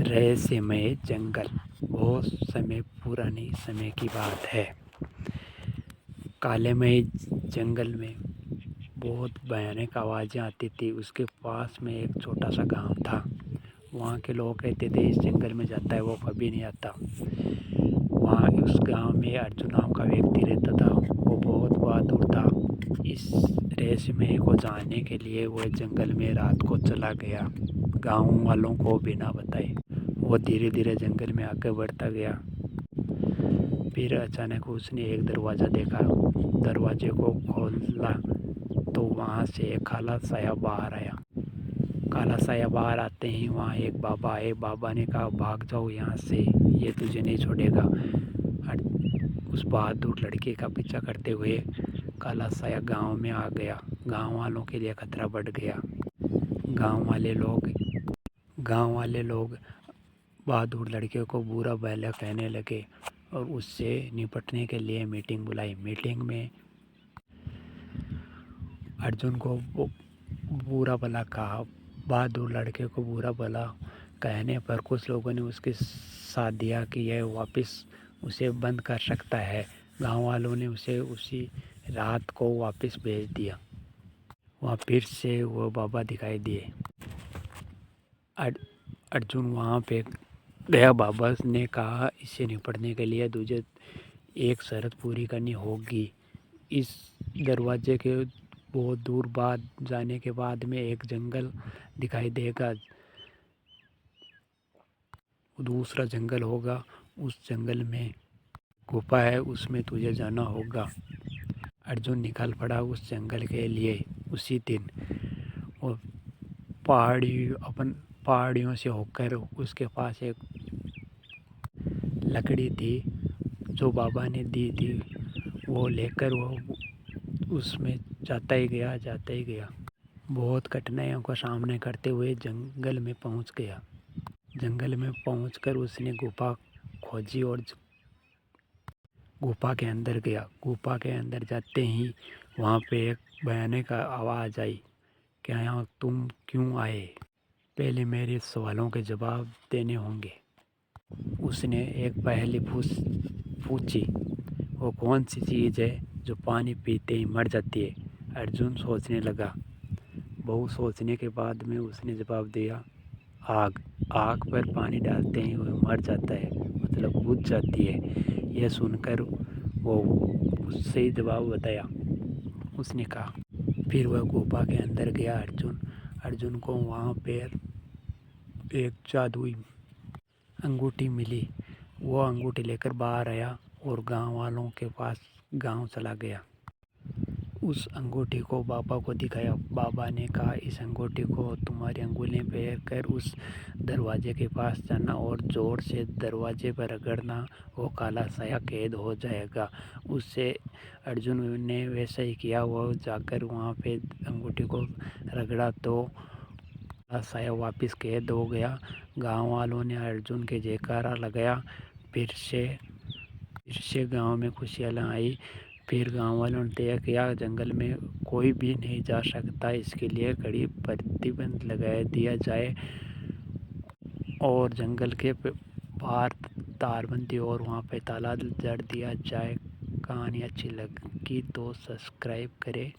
रहस्यमय जंगल। बहुत समय पुराने समय की बात है। कालेमय जंगल में बहुत भयानक आवाज़ें आती थी। उसके पास में एक छोटा सा गांव था। वहाँ के लोग कहते थे इस जंगल में जाता है वो कभी नहीं आता। वहाँ उस गांव में अर्जुन नाम का व्यक्ति रहता था। वो बहुत बहादुर था। इस रहस्यमय को जानने के लिए वो जंगल में रात को चला गया, गांव वालों को बिना बताए। वो धीरे धीरे जंगल में आगे बढ़ता गया। फिर अचानक उसने एक दरवाज़ा देखा। दरवाजे को खोला तो वहाँ से एक काला साया बाहर आया। काला साया बाहर आते ही वहाँ एक बाबा आए। बाबा ने कहा, भाग जाओ यहाँ से, ये तुझे नहीं छोड़ेगा। उस बहादुर लड़के का पीछा करते हुए काला साया गांव में आ गया। गांव वालों के लिए खतरा बढ़ गया। गांव वाले लोग बहादुर लड़के को बुरा भला कहने लगे और उससे निपटने के लिए मीटिंग बुलाई। मीटिंग में अर्जुन को बुरा भला कहा। बहादुर लड़के को बुरा भला कहने पर कुछ लोगों ने उसके साथ दिया कि यह वापस उसे बंद कर सकता है। गांव वालों ने उसे उसी रात को वापस भेज दिया। वहाँ फिर से वो बाबा दिखाई दिए। अर्जुन वहाँ पे गया। बाबा ने कहा, इससे निपटने के लिए तुझे एक शर्त पूरी करनी होगी। इस दरवाजे के बहुत दूर बाद जाने के बाद में एक जंगल दिखाई देगा। दूसरा जंगल होगा। उस जंगल में गुफा है, उसमें तुझे जाना होगा। अर्जुन निकल पड़ा उस जंगल के लिए। उसी दिन वो पहाड़ियों से होकर उसके पास एक लकड़ी थी जो बाबा ने दी थी। वो लेकर वो उसमें जाता ही गया। बहुत कठिनाइयों का सामना करते हुए जंगल में पहुंच गया। जंगल में पहुंचकर उसने गुफा खोजी और गुफा के अंदर गया। गुफा के अंदर जाते ही वहाँ पे एक भयानक आवाज़ आई, क्या यहाँ तुम क्यों आए? पहले मेरे सवालों के जवाब देने होंगे। उसने एक पहेली पूछी, वो कौन सी चीज़ है जो पानी पीते ही मर जाती है? अर्जुन सोचने लगा। बहुत सोचने के बाद में उसने जवाब दिया, आग। आग पर पानी डालते ही वो मर जाता है, मतलब बुझ जाती है। यह सुनकर वो सही जवाब बताया। उसने कहा। फिर वह गुफा के अंदर गया। अर्जुन को वहाँ पर एक जादुई अंगूठी मिली। वो अंगूठी लेकर बाहर आया और गांव वालों के पास गांव चला गया। उस अंगूठी को बाबा को दिखाया। बाबा ने कहा, इस अंगूठी को तुम्हारी अंगुली में पैर कर उस दरवाजे के पास जाना और ज़ोर से दरवाजे पर रगड़ना, वो काला साया कैद हो जाएगा। उससे अर्जुन ने वैसा ही किया। वो जाकर वहाँ पे अंगूठी को रगड़ा तो काला साया वापस कैद हो गया। गांव वालों ने अर्जुन के जयकारा लगाया। फिर से गांव में खुशहाली आई। फिर गांव वालों ने तय किया, जंगल में कोई भी नहीं जा सकता, इसके लिए कड़ी प्रतिबंध लगा दिया जाए और जंगल के पार तारबंदी और वहाँ पे ताला जड़ दिया जाए। कहानी अच्छी लगी तो सब्सक्राइब करें।